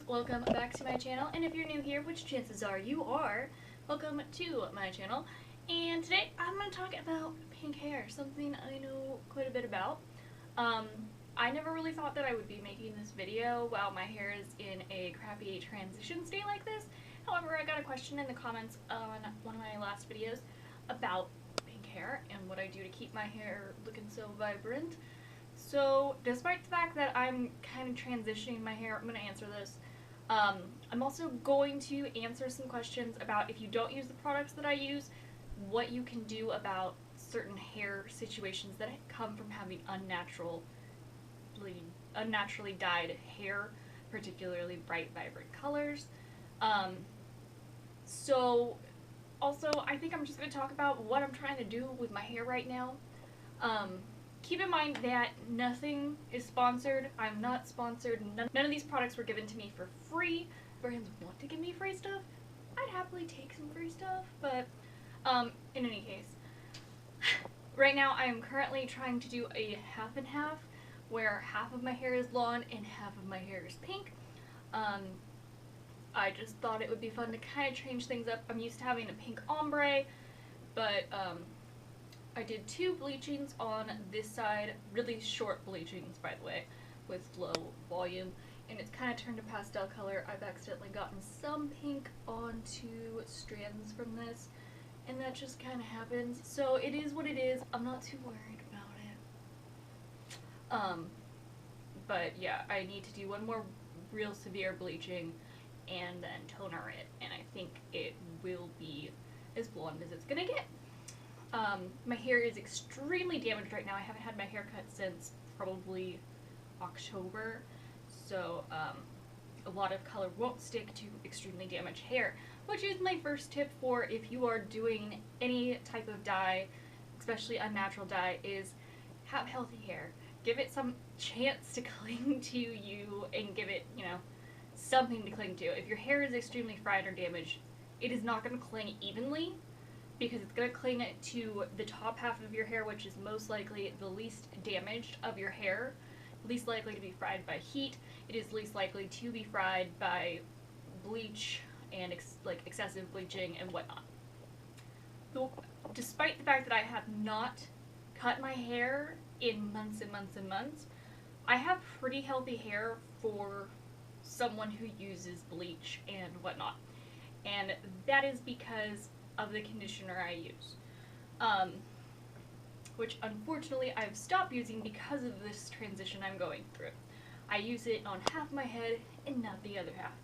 welcome back to my channel, and if you're new here, which chances are you are, welcome to my channel. And today I'm going to talk about pink hair, something I know quite a bit about. I never really thought that I would be making this video while my hair is in a crappy transition state like this. However, I got a question in the comments on one of my last videos about pink hair and what I do to keep my hair looking so vibrant. So, despite the fact that I'm kind of transitioning my hair, I'm going to answer this. I'm also going to answer some questions about if you don't use the products that I use, what you can do about certain hair situations that come from having unnaturally dyed hair, particularly bright, vibrant colors. So, also, I think I'm just going to talk about what I'm trying to do with my hair right now. Keep in mind that nothing is sponsored. I'm not sponsored. None of these products were given to me for free. If brands want to give me free stuff, I'd happily take some free stuff. But in any case, right now I am currently trying to do a half and half, where half of my hair is blonde and half of my hair is pink. I just thought it would be fun to kind of change things up. I'm used to having a pink ombre, but I did 2 bleachings on this side, really short bleachings by the way, with low volume, and it's kind of turned to pastel color. I've accidentally gotten some pink onto strands from this, and that just kind of happens. So it is what it is. I'm not too worried about it. But yeah, I need to do one more real severe bleaching and then toner it, and I think it will be as blonde as it's gonna get. My hair is extremely damaged right now. I haven't had my hair cut since probably October, so a lot of color won't stick to extremely damaged hair, which is my first tip for if you are doing any type of dye, especially unnatural dye, is have healthy hair. Give it some chance to cling to you and give it, something to cling to. If your hair is extremely fried or damaged, it is not going to cling evenly, because it's going to cling to the top half of your hair, which is most likely the least damaged of your hair, least likely to be fried by heat. It is least likely to be fried by bleach and excessive bleaching and whatnot. So, despite the fact that I have not cut my hair in months and months and months, I have pretty healthy hair for someone who uses bleach and whatnot. And that is because of the conditioner I use, which unfortunately I've stopped using because of this transition I'm going through. I use it on half my head and not the other half.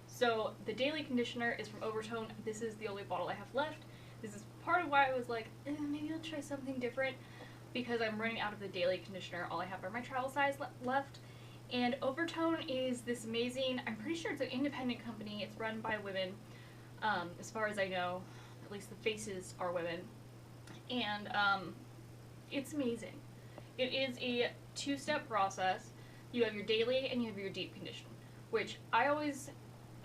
So the daily conditioner is from Overtone. This is the only bottle I have left. This is part of why I was like, maybe I'll try something different, because I'm running out of the daily conditioner. All I have are my travel size left. And Overtone is this amazing, I'm pretty sure it's an independent company. It's run by women, as far as I know. At least the faces are women, and it's amazing. It is a 2-step process. You have your daily and you have your deep condition, which I always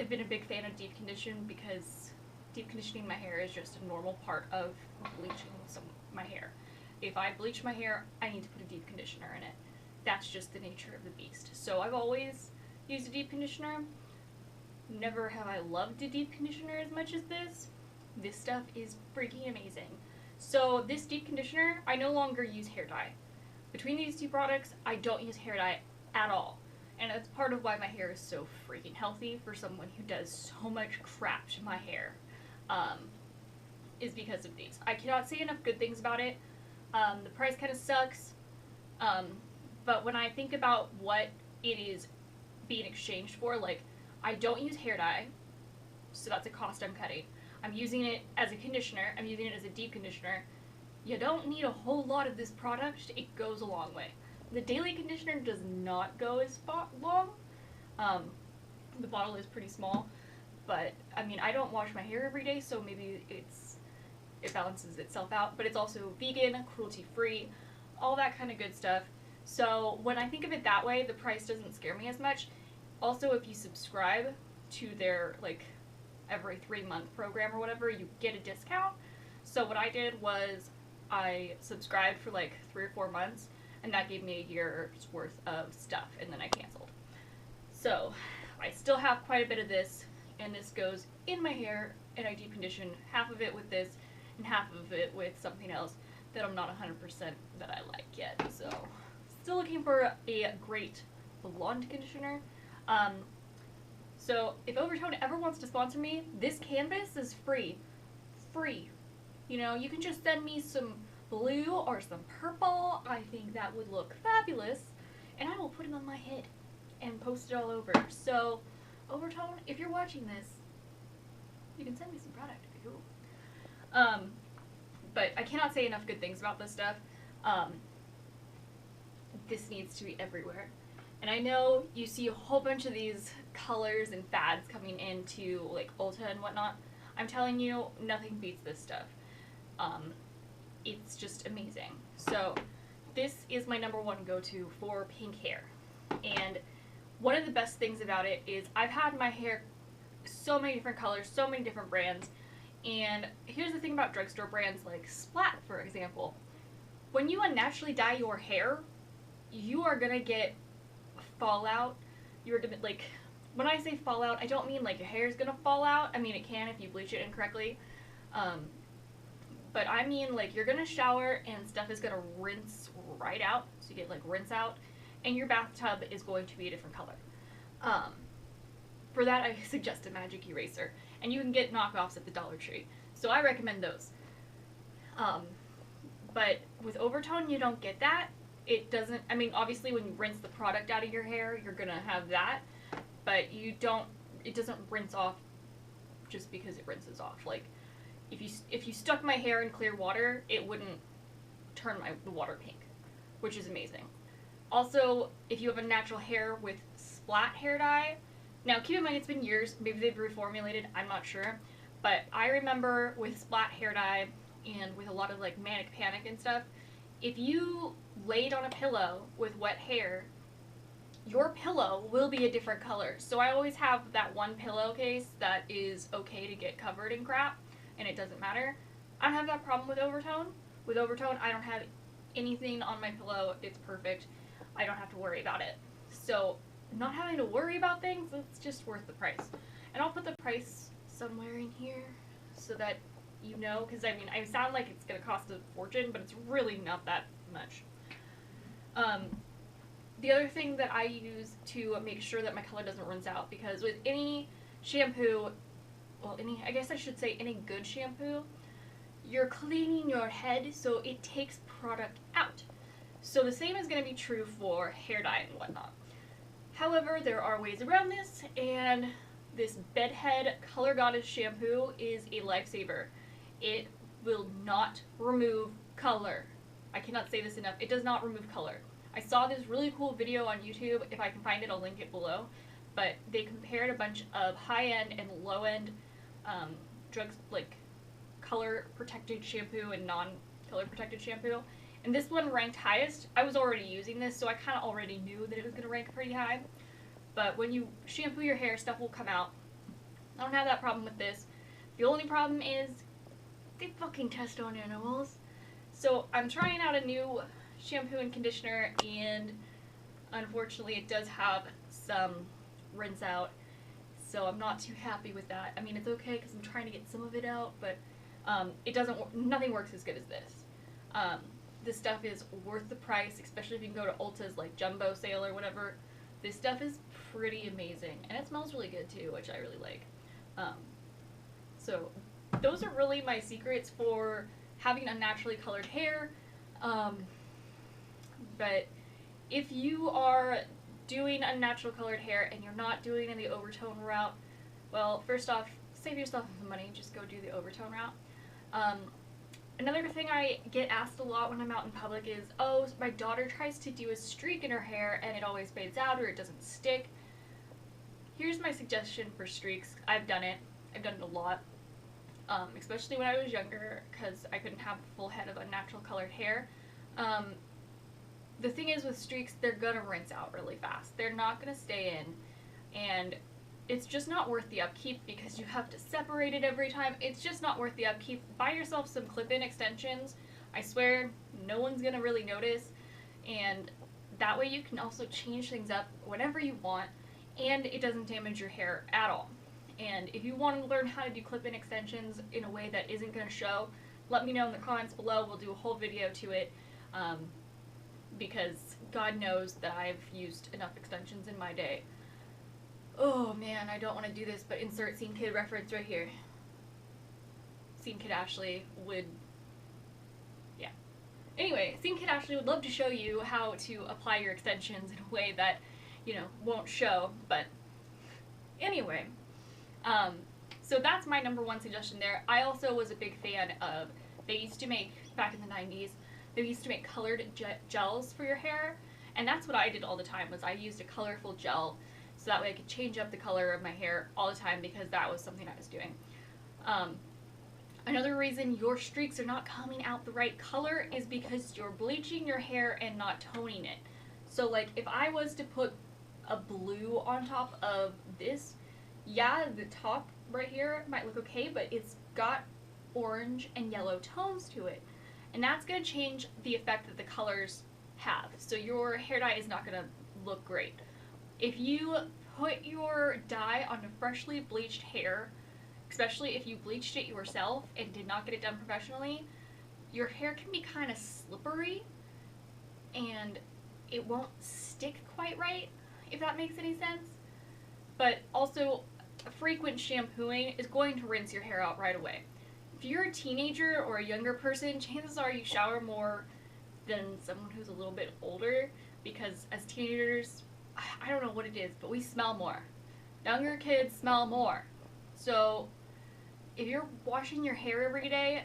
have been a big fan of deep condition, because deep conditioning my hair is just a normal part of bleaching my hair. If I bleach my hair, I need to put a deep conditioner in it. That's just the nature of the beast. So I've always used a deep conditioner. Never have I loved a deep conditioner as much as this. This stuff is freaking amazing. So this deep conditioner, I no longer use hair dye. Between these 2 products, I don't use hair dye at all. And that's part of why my hair is so freaking healthy for someone who does so much crap to my hair, is because of these. I cannot say enough good things about it. The price kind of sucks, but when I think about what it is being exchanged for, like, I don't use hair dye, so that's a cost I'm cutting. I'm using it as a conditioner. I'm using it as a deep conditioner. You don't need a whole lot of this product. It goes a long way. The daily conditioner does not go as long. The bottle is pretty small, but I mean, I don't wash my hair every day, so maybe it balances itself out. But it's also vegan, cruelty-free, all that kind of good stuff. So when I think of it that way, the price doesn't scare me as much. Also, if you subscribe to their every 3-month program or whatever, you get a discount. So what I did was I subscribed for 3 or 4 months, and that gave me a year's worth of stuff, and then I canceled. So I still have quite a bit of this, and this goes in my hair, and I deep condition half of it with this and half of it with something else that I'm not 100% that I like yet. So still looking for a great blonde conditioner. So if Overtone ever wants to sponsor me, this canvas is free. Free. You know, you can just send me some blue or some purple. I think that would look fabulous, and I will put it on my head and post it all over. So Overtone, if you're watching this, you can send me some product. It'd be cool. But I cannot say enough good things about this stuff. This needs to be everywhere. And I know you see a whole bunch of these colors and fads coming into like Ulta and whatnot. I'm telling you, nothing beats this stuff. It's just amazing. So this is my #1 go-to for pink hair. And one of the best things about it is I've had my hair so many different colors, so many different brands. And here's the thing about drugstore brands like Splat, for example. When you unnaturally dye your hair, you are gonna get fallout. You're gonna, like, when I say fallout, I don't mean like your hair is gonna fall out. I mean, it can if you bleach it incorrectly. But I mean, like, you're gonna shower and stuff is gonna rinse right out. So you get like rinse out, and your bathtub is going to be a different color. For that, I suggest a magic eraser, and you can get knockoffs at the Dollar Tree. So I recommend those. But with Overtone, you don't get that. It doesn't, I mean, obviously when you rinse the product out of your hair, you're gonna have that, but you don't, it doesn't rinse off just because it rinses off. Like, if you stuck my hair in clear water, it wouldn't turn the water pink, which is amazing. Also, if you have a natural hair with Splat hair dye, now keep in mind it's been years, maybe they've reformulated, I'm not sure, but I remember with Splat hair dye and with a lot of like Manic Panic and stuff, if you laid on a pillow with wet hair, your pillow will be a different color. So I always have that one pillowcase that is okay to get covered in crap, and it doesn't matter. I don't have that problem with Overtone. With Overtone, I don't have anything on my pillow. It's perfect. I don't have to worry about it. So not having to worry about things, it's just worth the price. And I'll put the price somewhere in here so that you know, because I mean, I sound like it's going to cost a fortune, but it's really not that much. The other thing that I use to make sure that my color doesn't rinse out, because with any shampoo, well, I guess I should say any good shampoo, you're cleaning your head, so it takes product out. So the same is going to be true for hair dye and whatnot. However, there are ways around this, and this Bedhead Color Goddess shampoo is a lifesaver. It will not remove color. I cannot say this enough. It does not remove color. I saw this really cool video on YouTube. If I can find it, I'll link it below. But they compared a bunch of high-end and low-end drugs, like color-protected shampoo and non-color protected shampoo. And this one ranked highest. I was already using this, so I kind of already knew that it was going to rank pretty high. But when you shampoo your hair, stuff will come out. I don't have that problem with this. The only problem is they fucking test on animals. So I'm trying out a new shampoo and conditioner, and unfortunately it does have some rinse out. So I'm not too happy with that. I mean, it's okay because I'm trying to get some of it out, but nothing works as good as this. This stuff is worth the price, especially if you can go to Ulta's like jumbo sale or whatever. This stuff is pretty amazing, and it smells really good too, which I really like. So those are really my secrets for having unnaturally colored hair. But if you are doing unnatural colored hair and you're not doing it in the Overtone route, well, first off, save yourself some money, just go do the Overtone route. Another thing I get asked a lot when I'm out in public is, oh, my daughter tries to do a streak in her hair and it always fades out or it doesn't stick. Here's my suggestion for streaks. I've done it a lot, especially when I was younger because I couldn't have a full head of unnatural colored hair. The thing is with streaks, they're gonna rinse out really fast. They're not gonna stay in, and it's just not worth the upkeep because you have to separate it every time. It's just not worth the upkeep. Buy yourself some clip-in extensions. I swear, no one's gonna really notice, and that way you can also change things up whenever you want. and it doesn't damage your hair at all. And if you want to learn how to do clip-in extensions in a way that isn't going to show, let me know in the comments below. We'll do a whole video to it, because God knows that I've used enough extensions in my day. Oh man, I don't want to do this, but insert Scene Kid reference right here. Scene Kid Ashley would, yeah. Anyway, Scene Kid Ashley would love to show you how to apply your extensions in a way that, you know, won't show, but anyway. So that's my #1 suggestion there. I also was a big fan of, they used to make, back in the 90s, they used to make colored gels for your hair, and that's what I did all the time, was I used a colorful gel, so that way I could change up the color of my hair all the time, because that was something I was doing. Another reason your streaks are not coming out the right color is because you're bleaching your hair and not toning it. So like, if I was to put a blue on top of this, yeah, the top right here might look okay, but it's got orange and yellow tones to it. And that's going to change the effect that the colors have. So your hair dye is not going to look great. If you put your dye onto freshly bleached hair, especially if you bleached it yourself and did not get it done professionally, your hair can be kind of slippery and it won't stick quite right, if that makes any sense. But also, frequent shampooing is going to rinse your hair out right away. If you're a teenager or a younger person, chances are you shower more than someone who's a little bit older, because as teenagers, I don't know what it is, but we smell more. Younger kids smell more. So if you're washing your hair every day,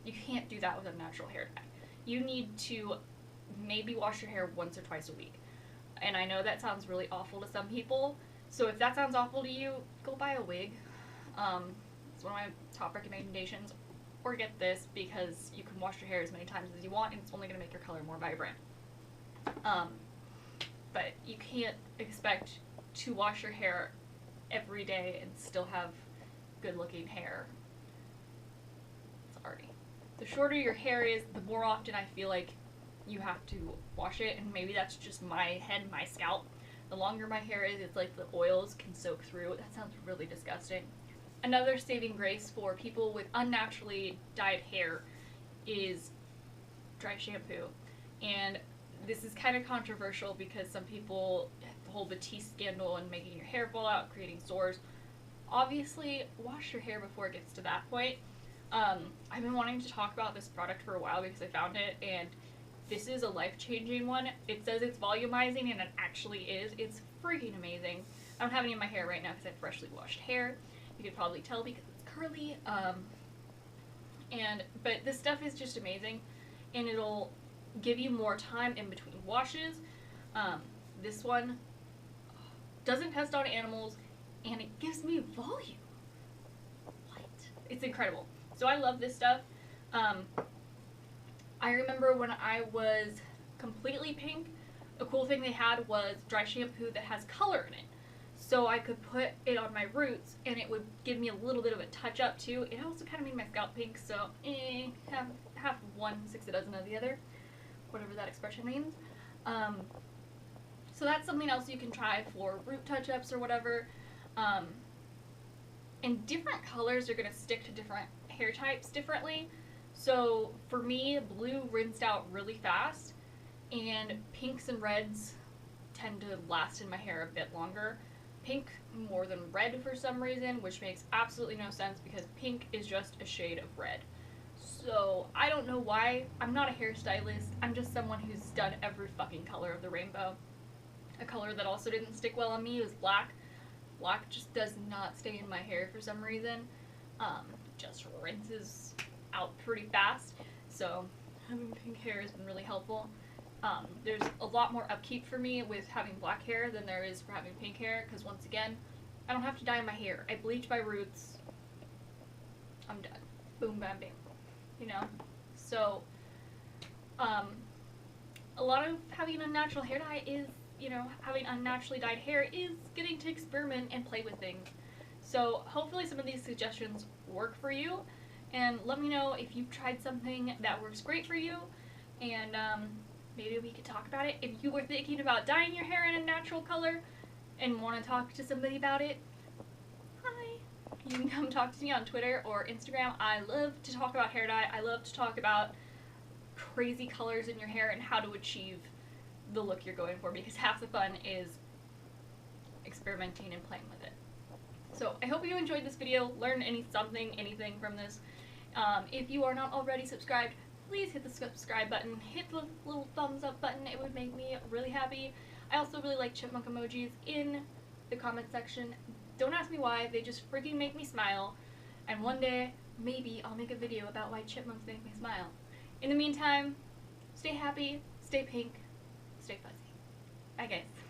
you can't do that with a natural hair dye. You need to maybe wash your hair once or twice a week. And I know that sounds really awful to some people, so if that sounds awful to you, go buy a wig. It's one of my top recommendations. Or get this, because you can wash your hair as many times as you want and it's only going to make your color more vibrant. But you can't expect to wash your hair every day and still have good looking hair. Sorry. The shorter your hair is, the more often I feel like you have to wash it, and maybe that's just my head, my scalp. The longer my hair is, it's like the oils can soak through. That sounds really disgusting. Another saving grace for people with unnaturally dyed hair is dry shampoo. And this is kind of controversial because some people hold the tea scandal and making your hair fall out, creating sores. Obviously, wash your hair before it gets to that point. I've been wanting to talk about this product for a while because I found it, and this is a life-changing one. It says it's volumizing, and it actually is. It's freaking amazing. I don't have any in my hair right now because I have freshly washed hair. You could probably tell because it's curly. But this stuff is just amazing, and it'll give you more time in between washes. This one doesn't test on animals, and it gives me volume. What? It's incredible. So I love this stuff. I remember when I was completely pink, a cool thing they had was dry shampoo that has color in it. So I could put it on my roots and it would give me a little bit of a touch up too. It also kind of made my scalp pink, so half of one, 6 a dozen of the other, whatever that expression means. So that's something else you can try for root touch-ups or whatever. And different colors are going to stick to different hair types differently. So for me, blue rinsed out really fast, and pinks and reds tend to last in my hair a bit longer. Pink more than red for some reason, which makes absolutely no sense because pink is just a shade of red. So I don't know why. I'm not a hairstylist. I'm just someone who's done every fucking color of the rainbow. A color that also didn't stick well on me was black. Black just does not stay in my hair for some reason. Just rinses out pretty fast. So having pink hair has been really helpful. There's a lot more upkeep for me with having black hair than there is for having pink hair, because once again, I don't have to dye my hair. I bleach my roots. I'm done. Boom, bam, bam. You know? So, a lot of having unnatural hair dye is, you know, having unnaturally dyed hair is getting to experiment and play with things. So hopefully some of these suggestions work for you, and let me know if you've tried something that works great for you, and maybe we could talk about it. If you were thinking about dyeing your hair in a natural color, and want to talk to somebody about it, hi. You can come talk to me on Twitter or Instagram. I love to talk about hair dye. I love to talk about crazy colors in your hair and how to achieve the look you're going for, because half the fun is experimenting and playing with it. So I hope you enjoyed this video, learned anything from this. If you are not already subscribed, please hit the subscribe button, hit the little thumbs up button. It would make me really happy. I also really like chipmunk emojis in the comment section. Don't ask me why, they just freaking make me smile. And one day, maybe I'll make a video about why chipmunks make me smile. In the meantime, stay happy, stay pink, stay fuzzy. Bye guys.